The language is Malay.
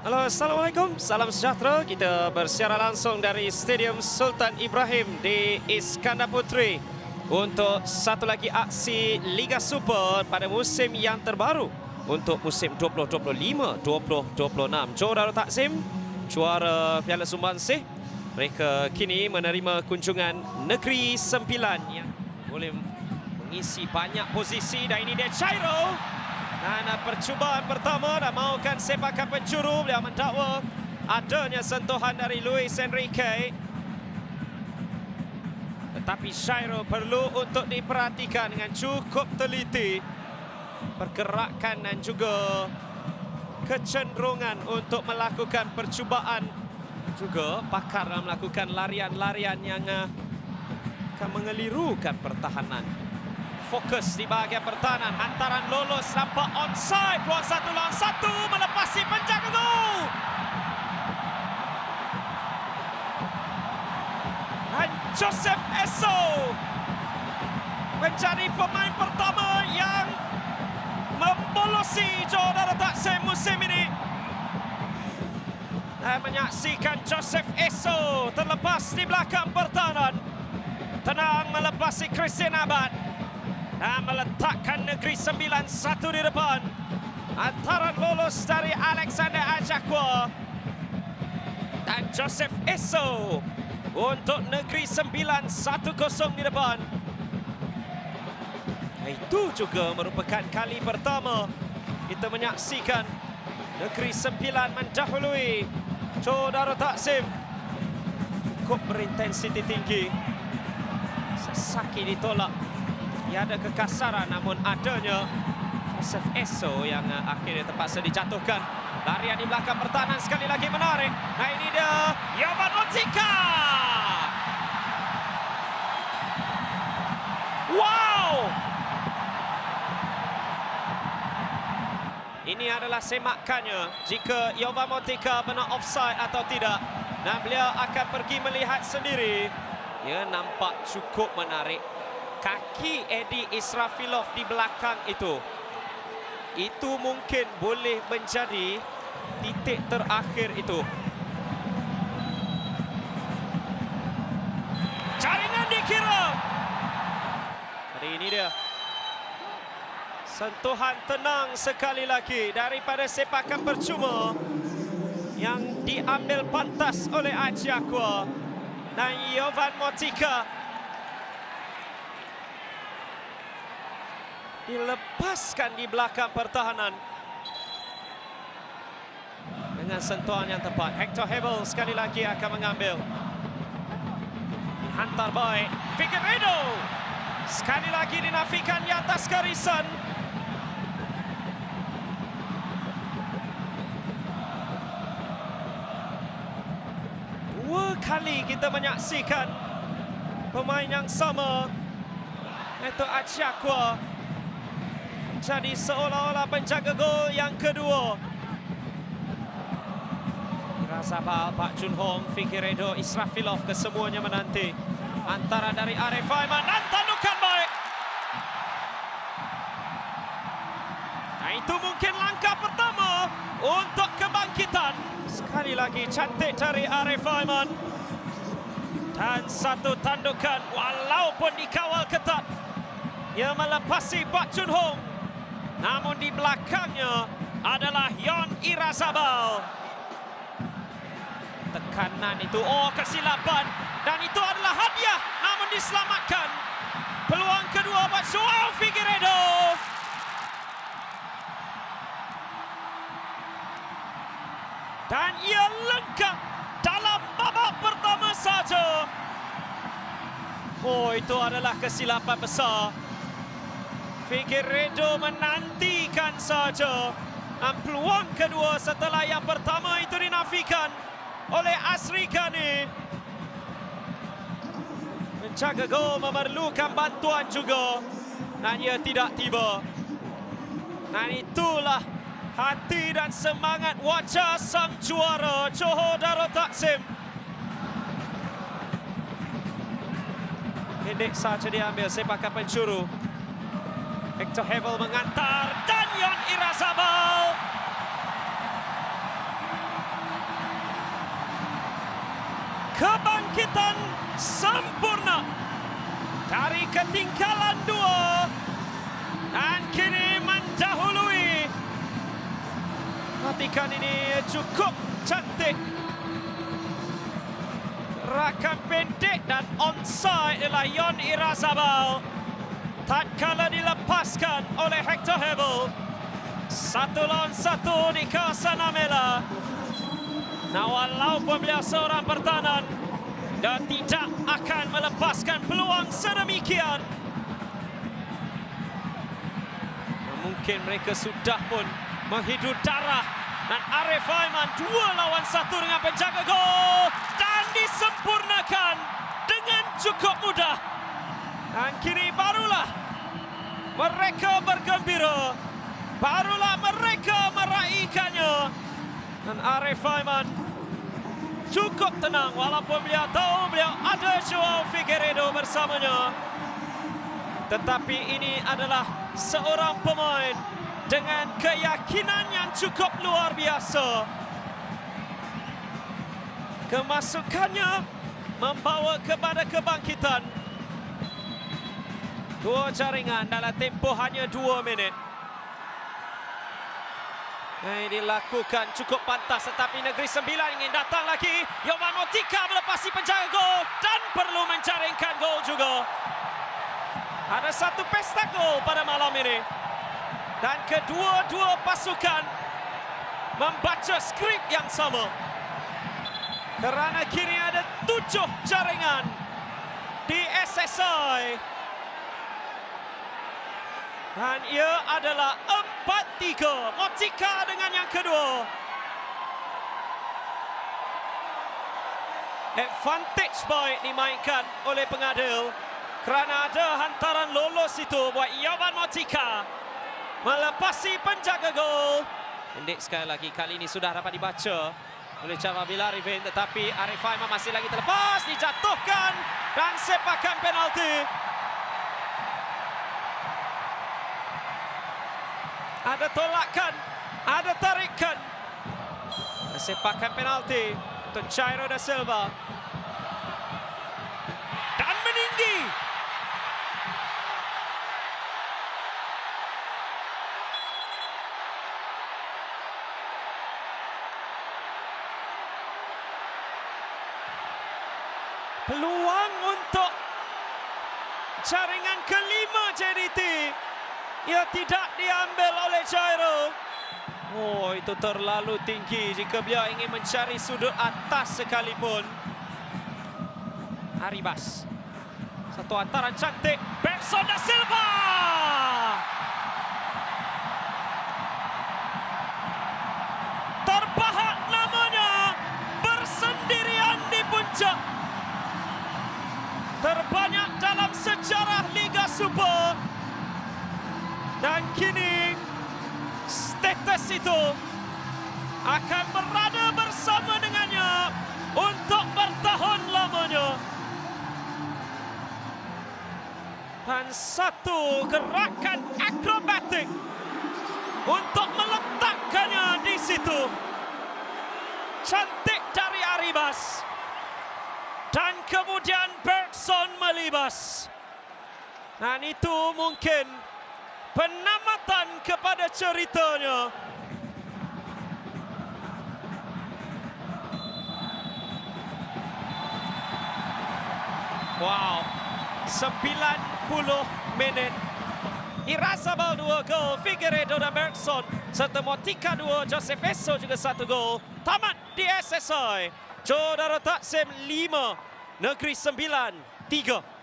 Halo, Assalamualaikum, salam sejahtera. Kita bersiaran langsung dari Stadium Sultan Ibrahim di Iskandar Puteri untuk satu lagi aksi Liga Super pada musim yang terbaru untuk musim 2025-2026. Johor Darul Takzim, juara Piala Sumbangsih. Mereka kini menerima kunjungan Negeri Sembilan yang boleh mengisi banyak posisi, dan ini dia Chairo. Dan percubaan pertama dan maukan sepakan penjuru. Beliau mendakwa adanya sentuhan dari Luis Enrique. Tetapi Chairo perlu untuk diperhatikan dengan cukup teliti pergerakan dan juga kecenderungan untuk melakukan percubaan. Juga pakar dalam melakukan larian-larian yang akan mengelirukan pertahanan. Fokus di bahagian pertahanan, hantaran lolos, nampak onside, peluang 1 lawan 1, melepasi penjaga gol. Dan Joseph Esso menjadi pemain pertama yang membolosi Johor Darul Takzim musim ini. Dan menyaksikan Joseph Esso terlepas di belakang pertahanan, tenang melepasi Christian Abad dan meletakkan Negeri Sembilan 1 di depan. Hantaran lolos dari Alexander Ajakwa dan Joseph Esso untuk Negeri Sembilan 1-0 di depan. Itu juga merupakan kali pertama kita menyaksikan Negeri Sembilan mendahului Johor Darul Takzim. Cukup berintensiti tinggi, sesaki ditolak. Tiada kekasaran, namun adanya Joseph Esso yang akhirnya terpaksa dijatuhkan. Larian di belakang pertahanan sekali lagi menarik. Nah, ini dia Jovan Motika. Wow! Ini adalah semakannya jika Jovan Motika benar offside atau tidak. Dan beliau akan pergi melihat sendiri. Ya, nampak cukup menarik. Kaki Edi Israfilov di belakang itu mungkin boleh menjadi titik terakhir itu. Jaringan dikira. Hari ini dia sentuhan tenang sekali lagi daripada sepakan percuma yang diambil pantas oleh Ajakwa dan Jovan Motika. Dilepaskan di belakang pertahanan dengan sentuhan yang tepat. Hector Hebel sekali lagi akan mengambil. Dihantar baik Figueiredo. Sekali lagi dinafikan di atas garisan. Dua kali kita menyaksikan pemain yang sama, itu Ajakwa, jadi seolah-olah penjaga gol yang kedua. Irazabal, Pak Jun Hong, Figueiredo, Israfilov, kesemuanya menanti. Antara dari Arif Aiman dan tandukan baik. Nah, itu mungkin langkah pertama untuk kebangkitan. Sekali lagi cantik dari Arif Aiman. Dan satu tandukan walaupun dikawal ketat. Ia melepasi Pak Jun Hong. Namun di belakangnya adalah Yon Irazabal. Tekanan itu, kesilapan. Dan itu adalah hadiah, namun diselamatkan. Peluang kedua buat Joao Figueiredo. Dan ia lengkap dalam babak pertama saja. Itu adalah kesilapan besar. Figueiredo menantikan saja. Dan peluang kedua setelah yang pertama itu dinafikan oleh Asri Ghani. Penjaga gol memerlukan bantuan juga. Dan ia tidak tiba. Dan itulah hati dan semangat wajah sang juara Johor Darul Takzim. Pendek saja diambil sepakan penjuru. Hector Hebel mengantar dan Yon Irazabal sempurna dari ketinggalan 2 dan kini mendahului. Perhatikan, ini cukup cantik. Gerakan pendek dan onside adalah Yon Irazabal. Tatkala dilepaskan oleh Hector Hebel. 1 lawan 1 di kawasan Amela. Nah, walaupun beliau seorang pertahanan dan tidak akan melepaskan peluang sedemikian. Mungkin mereka sudah pun menghidu darah. Dan Arif Aiman 2 lawan 1 dengan penjaga gol. Dan disempurnakan dengan cukup mudah. Dan kini barulah mereka bergembira. Barulah mereka meraihkannya. Dan Arif Aiman cukup tenang walaupun beliau tahu beliau ada Joao Figueiredo bersamanya. Tetapi ini adalah seorang pemain dengan keyakinan yang cukup luar biasa. Kemasukannya membawa kepada kebangkitan. 2 jaringan dalam tempoh hanya 2 minit. Ini dilakukan cukup pantas, tetapi Negeri Sembilan ingin datang lagi. Jovan Motika melepasi penjaga gol dan perlu menjaringkan gol juga. Ada satu pesta gol pada malam ini. Dan kedua-dua pasukan membaca skrip yang sama. Kerana kini ada 7 jaringan di SSI. Dan ia adalah 4-3. Motika dengan yang kedua. Advantage point dimainkan oleh pengadil. Kerana ada hantaran lolos itu buat Jovan Motika melepasi penjaga gol. Pendek sekali lagi, kali ini sudah dapat dibaca oleh Java Bilarivin. Tetapi Arif Aiman masih lagi terlepas, dijatuhkan dan sepakan penalti. Ada tolakan, ada tarikan. Sepakan penalti untuk Jairo da Silva. Dan meninggi. Peluang untuk jaringan kelima JDT. Ia tidak diambil oleh Jairo. Oh, itu terlalu tinggi jika beliau ingin mencari sudut atas sekalipun. Arribas. Satu hantaran cantik. Bergson da Silva. Terpahat namanya. Bersendirian di puncak. Terbanyak dalam sejarah Liga Super. Dan kini status itu akan berada bersama dengannya untuk bertahun lamanya. Dan satu gerakan akrobatik untuk meletakkannya di situ. Cantik dari Arribas. Dan kemudian Bergson melibas. Dan itu mungkin penamatan kepada ceritanya. Wow, 90 minit. Irazabal 2 gol, Figueiredo dan Bergson serta Motika 2, Joseph Esso juga 1 gol. Tamat di SSI. Jodaro Taksim 5, Negeri Sembilan 3.